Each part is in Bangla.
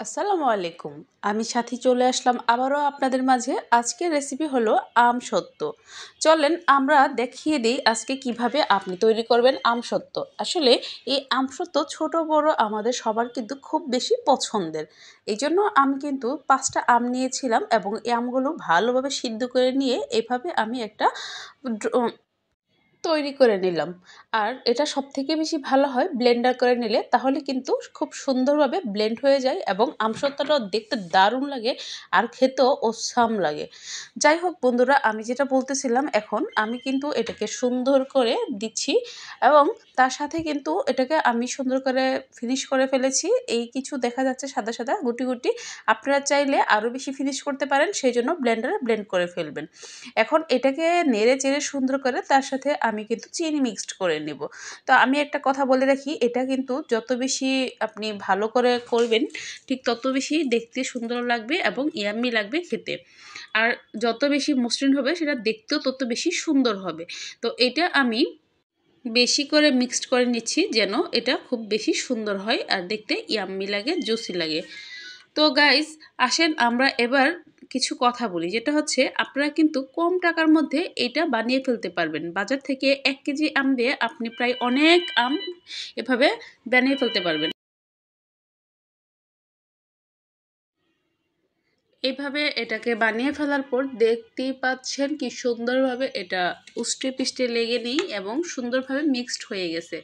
আসসালামু আলাইকুম। আমি সাথী চলে আসলাম আবারও আপনাদের মাঝে। আজকের রেসিপি হলো আমসত্ত্ব। চলেন আমরা দেখিয়ে দিই আজকে কিভাবে আপনি তৈরি করবেন আমসত্ত্ব। আসলে এই আমসত্ত্ব ছোট বড় আমাদের সবার কিন্তু খুব বেশি পছন্দের। এই জন্য আমি কিন্তু 5টা আম নিয়েছিলাম এবং এই আমগুলো ভালোভাবে সিদ্ধ করে নিয়ে এভাবে আমি একটা তৈরি করে নিলাম। আর এটা সবথেকে বেশি ভালো হয় ব্লেন্ডার করে নিলে, তাহলে কিন্তু খুব সুন্দরভাবে ব্লেন্ড হয়ে যায় এবং আমসত্ত্বটাও দেখতে দারুণ লাগে আর খেতেও অসাম লাগে। যাই হোক বন্ধুরা, আমি যেটা বলতেছিলাম, এখন আমি কিন্তু এটাকে সুন্দর করে দিচ্ছি এবং তার সাথে কিন্তু এটাকে আমি সুন্দর করে ফিনিশ করে ফেলেছি। এই কিছু দেখা যাচ্ছে সাদা সাদা গুটি গুটি, আপনারা চাইলে আরও বেশি ফিনিশ করতে পারেন, সেই জন্য ব্লেন্ডারে ব্লেন্ড করে ফেলবেন। এখন এটাকে নেড়ে চেড়ে সুন্দর করে তার সাথে আমি কিন্তু চিনি মিক্সড করে নেব। তো আমি একটা কথা বলে রাখি, এটা কিন্তু যত বেশি আপনি ভালো করে করবেন ঠিক তত বেশি দেখতে সুন্দর লাগবে এবং ইয়াম্মি লাগবে খেতে। আর যত বেশি মসৃণ হবে সেটা দেখতেও তত বেশি সুন্দর হবে। তো এটা আমি বেশি করে মিক্সড করে নিচ্ছি যেন এটা খুব বেশি সুন্দর হয় আর দেখতে ইয়াম্মি লাগে, জুসি লাগে। তো গাইস, আসেন আমরা এবার কিছু কথা বলি, যেটা হচ্ছে আপনারা কিন্তু কম টাকার মধ্যে এটা বানিয়ে ফেলতে পারবেন। বাজার থেকে 1 কেজি আম দিয়ে আপনি প্রায় অনেক আম এভাবে বানিয়ে ফেলতে পারবেন। এইভাবে এটাকে বানিয়ে ফেলার পর দেখতেই পাচ্ছেন কি সুন্দরভাবে এটা উষ্টে পিষ্টে লেগে নেই এবং সুন্দরভাবে মিক্সড হয়ে গেছে।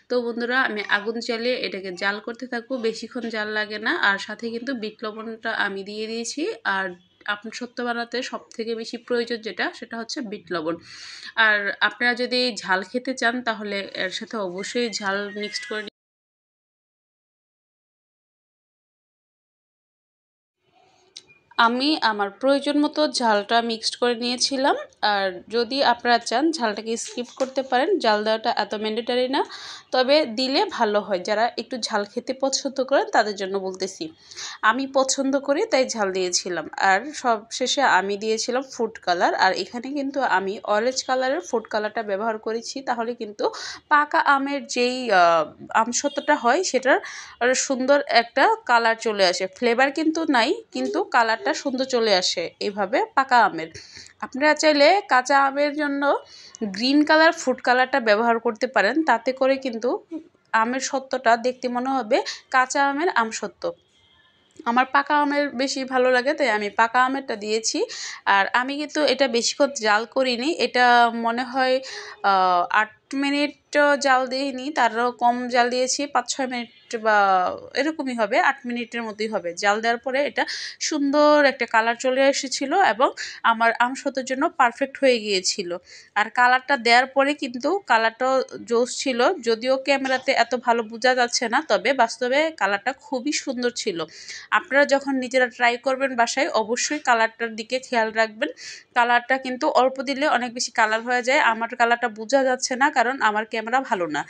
তো বন্ধুরা, আমি আগুন জ্বালিয়ে এটাকে জাল করতে থাকবো, বেশিক্ষণ জাল লাগে না। আর সাথে কিন্তু বিট লবণটা আমি দিয়ে দিয়েছি। আর আমসত্ত্ব বানাতে সব থেকে বেশি প্রয়োজন যেটা, সেটা হচ্ছে বিট লবণ। আর আপনারা যদি ঝাল খেতে চান তাহলে এর সাথে অবশ্যই ঝাল মিক্সড করে আমি আমার প্রয়োজন মতো ঝালটা মিক্সড করে নিয়েছিলাম। আর যদি আপনারা চান ঝালটাকে স্কিপ করতে পারেন, ঝাল দেওয়াটা এত ম্যান্ডেটারি না, তবে দিলে ভালো হয়। যারা একটু ঝাল খেতে পছন্দ করেন তাদের জন্য বলতেছি। আমি পছন্দ করি তাই ঝাল দিয়েছিলাম। আর সব শেষে আমি দিয়েছিলাম ফুড কালার। আর এখানে কিন্তু আমি অরেঞ্জ কালারের ফুড কালারটা ব্যবহার করেছি, তাহলে কিন্তু পাকা আমের যেই আমসত্ত্বটা হয় সেটার সুন্দর একটা কালার চলে আসে। ফ্লেভার কিন্তু নাই, কিন্তু কালারটা সুন্দর চলে আসে এইভাবে পাকা আমের। আপনারা চাইলে কাঁচা আমের জন্য গ্রিন কালার ফুড কালারটা ব্যবহার করতে পারেন, তাতে করে কিন্তু আমের সত্ত্বটা দেখতে মনে হবে কাঁচা আমের আমসত্ত্ব। আমার পাকা আমের বেশি ভালো লাগে তাই আমি পাকা আমেরটা দিয়েছি। আর আমি কিন্তু এটা বেশিক্ষণ জাল করিনি, এটা মনে হয় 8 মিনিট জাল দিইনি, তারও কম জাল দিয়েছি, 5-6 মিনিট বা এরকমই হবে, 8 মিনিটের মতোই হবে। জাল দেওয়ার পরে এটা সুন্দর একটা কালার চলে এসেছিল এবং আমার আমসত্ত্বের জন্য পারফেক্ট হয়ে গিয়েছিল। আর কালারটা দেওয়ার পরে কিন্তু কালারটাও জোস ছিল, যদিও ক্যামেরাতে এত ভালো বোঝা যাচ্ছে না, তবে বাস্তবে কালারটা খুবই সুন্দর ছিল। আপনারা যখন নিজেরা ট্রাই করবেন বাসায়, অবশ্যই কালারটার দিকে খেয়াল রাখবেন। কালারটা কিন্তু অল্প দিলে অনেক বেশি কালার হয়ে যায়। আমার কালারটা বোঝা যাচ্ছে না কারণ আমার ক্যামেরা ভালো না।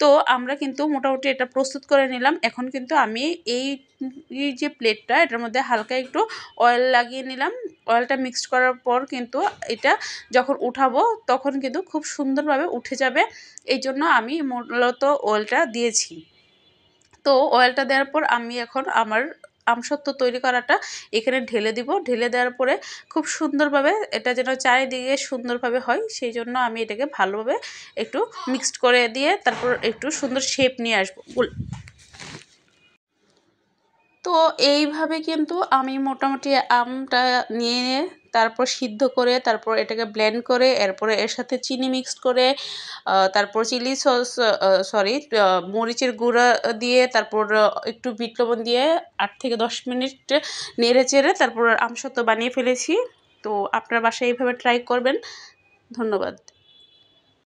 তো আমরা কিন্তু মোটামুটি এটা প্রস্তুত করে নিলাম। এখন কিন্তু আমি এই যে প্লেটটা, এটার মধ্যে হালকা একটু অয়েল লাগিয়ে নিলাম। অয়েলটা মিক্সড করার পর কিন্তু এটা যখন উঠাবো তখন কিন্তু খুব সুন্দরভাবে উঠে যাবে। এই জন্য আমি মূলত অয়েলটা দিয়েছি। তো অয়েলটা দেওয়ার পর আমি এখন আমার আমসত্ত্ব তৈরি করাটা এখানে ঢেলে দিব। ঢেলে দেওয়ার পরে খুব সুন্দরভাবে এটা যেন চারিদিকে সুন্দরভাবে হয়, সেই জন্য আমি এটাকে ভালোভাবে একটু মিক্সড করে দিয়ে তারপর একটু সুন্দর শেপ নিয়ে আসবো। তো এইভাবে কিন্তু আমি মোটামুটি আমটা নিয়ে তারপর সিদ্ধ করে তারপর এটাকে ব্লেন্ড করে এরপরে এর সাথে চিনি মিক্সড করে তারপর চিলি সস, সরি, মরিচের গুঁড়া দিয়ে তারপর একটু বিট লবণ দিয়ে 8 থেকে 10 মিনিট নেড়ে চেড়ে তারপর আমসত্ত্ব বানিয়ে ফেলেছি। তো আপনার বাসায় এইভাবে ট্রাই করবেন। ধন্যবাদ।